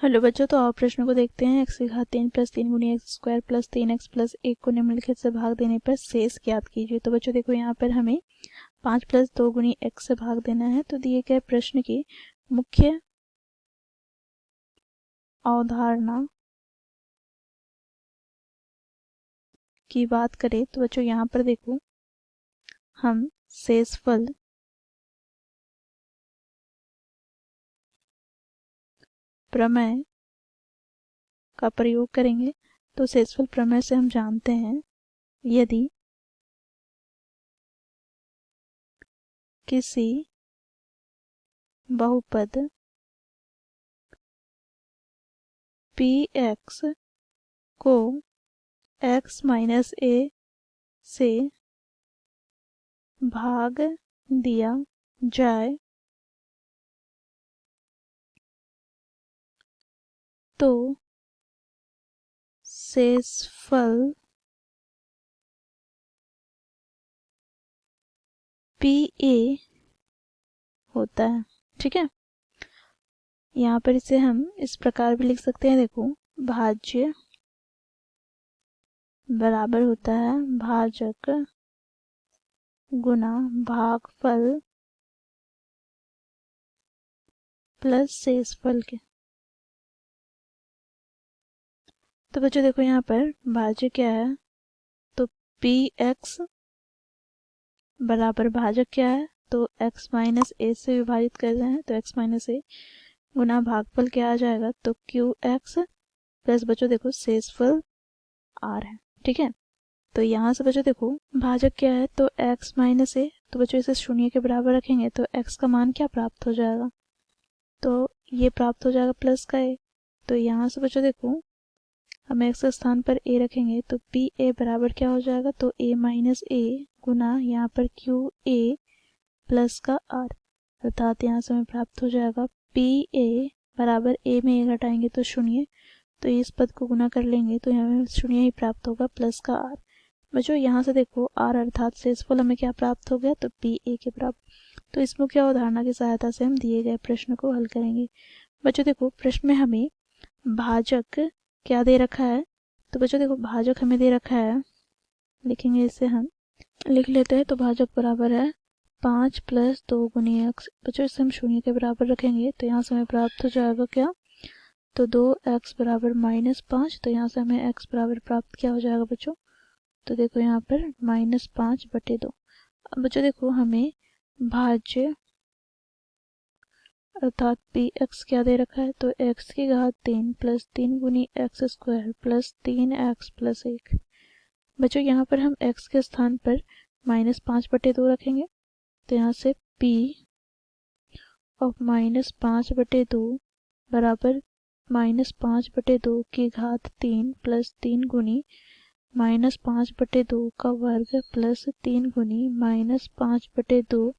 Hello बच्चों, तो आप प्रश्न को देखते हैं। x की घात 3 प्लस 3 गुनी x square plus 3x plus 1 को निम्नलिखित से भाग देने पर शेष ज्ञात कीजिए। तो बच्चों देखो, यहाँ पर हमें 5 प्लस 2 गुनी x से भाग देना है। तो दिए गए प्रश्न की मुख्य अवधारणा की बात करें तो बच्चों यहाँ पर देखो, हम शेषफल प्रमेय का प्रयोग करेंगे। तो शेषफल प्रमेय से हम जानते हैं, यदि किसी बहुपद px को x माइनस a से भाग दिया जाए तो शेषफल PA होता है। ठीक है, यहाँ पर इसे हम इस प्रकार भी लिख सकते हैं। देखो, भाज्य बराबर होता है भाजक गुना भागफल प्लस शेषफल के। तो बच्चों देखो, यहाँ पर भाज्य क्या है, तो px बराबर भाजक क्या है, तो x माइनस ए से विभाजित कर रहे हैं, तो x माइनस ए गुना भागफल क्या आ जाएगा, तो qx प्लस बच्चों देखो शेषफल r है। ठीक है, तो यहाँ से बच्चों देखो भाजक क्या है, तो x माइनस ए, तो बच्चों इसे शून्य के बराबर रखेंगे तो x का मान क्या प्राप्त हो जाएगा, तो ये प्राप्त हो जाएगा प्लस का a। तो यहाँ से बच्चों देखो, हम x के स्थान पर a रखेंगे तो पी ए बराबर क्या हो जाएगा, तो a माइनस ए गुना यहाँ पर क्यू ए प्लस का r, अर्थात यहाँ से हमें प्राप्त हो जाएगा पी ए बराबर a में a घटाएंगे तो शून्य, तो इस पद को गुना कर लेंगे तो हमें शून्य ही प्राप्त होगा प्लस का r। बच्चों यहाँ से देखो r अर्थात शेषफल हमें क्या प्राप्त हो गया, तो पी ए के बराबर। तो इस मुख्य अवधारणा की सहायता से हम दिए गए प्रश्न को हल करेंगे। बच्चों देखो, प्रश्न में हमें भाजक क्या दे रखा है, तो बच्चों देखो भाजक हमें दे रखा है, लिखेंगे इसे हम, लिख लेते हैं। तो भाजक बराबर है 5 प्लस 2 गुनी एक्स। बच्चों इसे हम शून्य के बराबर रखेंगे तो यहाँ से हमें प्राप्त हो जाएगा क्या, तो 2x बराबर -5। तो यहाँ से हमें x बराबर प्राप्त क्या हो जाएगा बच्चों, तो देखो यहाँ पर -5/2। अब बच्चों देखो, हमें भाज्य अर्थात px क्या दे रखा है, तो x की घात 3 प्लस 3 गुनी x square plus 3x plus 1। बच्चों यहाँ पर हम x के स्थान पर -5/2 रखेंगे, तो यहाँ से p ऑफ -5/2 बराबर -5/2 की घात 3 प्लस 3 गुनी -5/2 का वर्ग प्लस 3 गुनी -5/2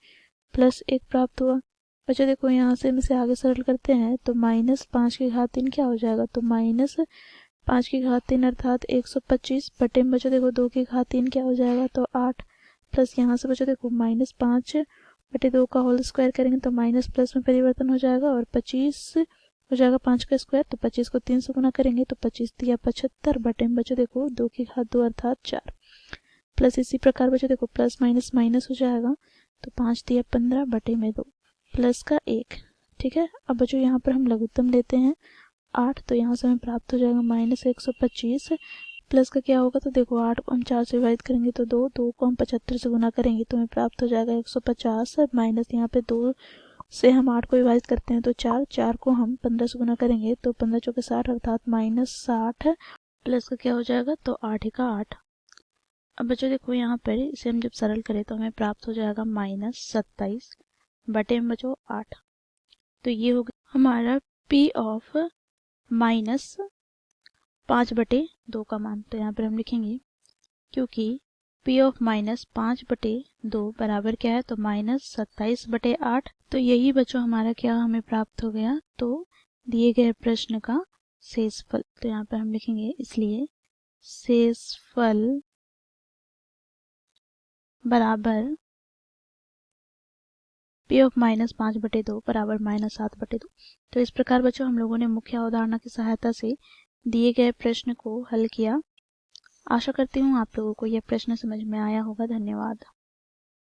प्लस 1 प्राप्त हुआ। बच्चों देखो, यहाँ से हम इसे आगे सरल करते हैं तो -5 की घात 3 क्या हो जाएगा, तो -5 की घात 3 अर्थात 125 बटे में बच्चों देखो 2 की घात 3 क्या हो जाएगा, तो 8 प्लस यहाँ से बच्चों देखो -5/2 का होल स्क्वायर करेंगे तो माइनस प्लस में परिवर्तन हो जाएगा और 25 हो जाएगा 5 का स्क्वायर, तो 25 को 3 से गुना करेंगे तो 25 दिया 75 बटे में बच्चों देखो 2 की घात 2 अर्थात 4 प्लस इसी प्रकार बच्चों देखो प्लस माइनस माइनस हो जाएगा, तो 5 दिया 15 बटे में 2 प्लस का 1। ठीक है, अब बच्चों यहाँ पर हम लघुत्तम लेते हैं 8, तो यहाँ से हमें प्राप्त हो जाएगा -125 प्लस का क्या होगा, तो देखो 8 को हम 4 से विभाजित करेंगे तो 2 को हम 75 से गुना करेंगे तो हमें प्राप्त हो जाएगा 150 माइनस यहाँ पे 2 से हम 8 को विभाजित करते हैं तो 4 को हम 15 से गुना करेंगे तो 15 चौके 60 अर्थात -60 प्लस का क्या हो जाएगा, तो 8 का 8। अब बच्चों देखो, यहाँ पर इसे हम जब सरल करें तो हमें प्राप्त हो जाएगा -27 बटे में बचो 8। तो ये हो गया हमारा p ऑफ -5/2 का मान। तो यहाँ पर हम लिखेंगे, क्योंकि p ऑफ -5/2 बराबर क्या है, तो -27/8। तो यही बच्चों हमारा क्या हमें प्राप्त हो गया, तो दिए गए प्रश्न का शेषफल। तो यहाँ पर हम लिखेंगे, इसलिए शेषफल बराबर पी ऑफ -5/2 बराबर -7/2। तो इस प्रकार बच्चों हम लोगों ने मुख्य अवधारणा की सहायता से दिए गए प्रश्न को हल किया। आशा करती हूँ आप लोगों को यह प्रश्न समझ में आया होगा। धन्यवाद।